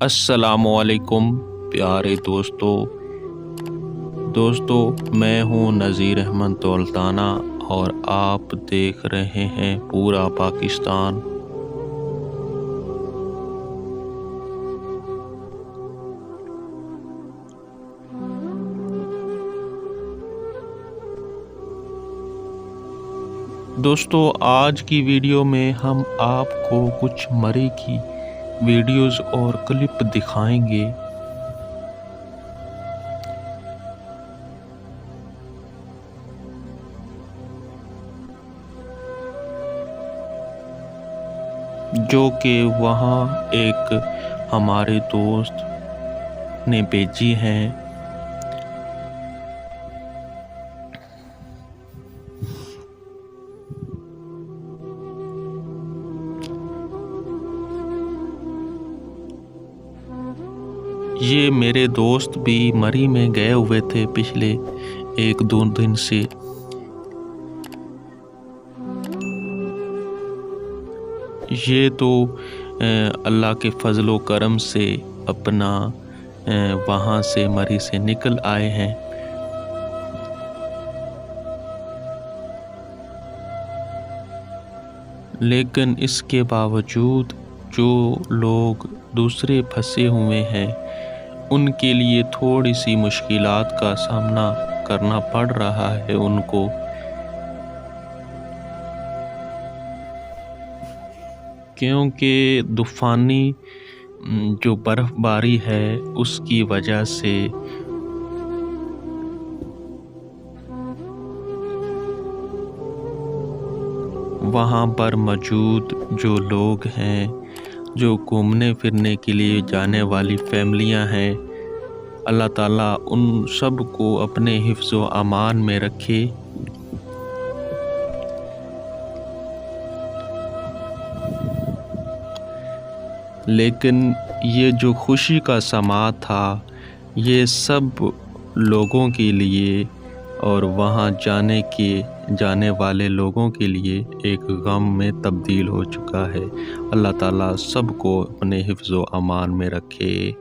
السلام علیکم پیارے دوستو میں ہوں نذیر احمد دولتانہ اور آپ دیکھ رہے ہیں پورا پاکستان۔ دوستو آج کی ویڈیو میں ہم آپ کو کچھ مری کی ویڈیوز اور کلپ دکھائیں گے جو کہ وہاں ایک ہمارے دوست نے بھیجی ہیں۔ یہ میرے دوست بھی مری میں گئے ہوئے تھے پچھلے 1-2 دن سے۔ یہ تو اللہ کے فضل و کرم سے اپنا وہاں سے مری سے نکل آئے ہیں۔ لیکن اس کے باوجود جو لوگ دوسرے پھنسے ہوئے ہیں ان کے لیے تھوڑی سی مشکلات کا سامنا کرنا پڑ رہا ہے ان کو، کیونکہ طوفانی جو برف باری ہے اس کی وجہ سے وہاں پر موجود جو لوگ ہیں، جو گھومنے پھرنے کے لیے جانے والی فیملیاں ہیں، اللہ تعالیٰ ان سب کو اپنے حفظ و امان میں رکھے۔ لیکن یہ جو خوشی کا سماں تھا یہ سب لوگوں کے لیے اور وہاں جانے والے لوگوں کے لیے ایک غم میں تبدیل ہو چکا ہے۔ اللہ تعالیٰ سب کو اپنے حفظ و امان میں رکھے۔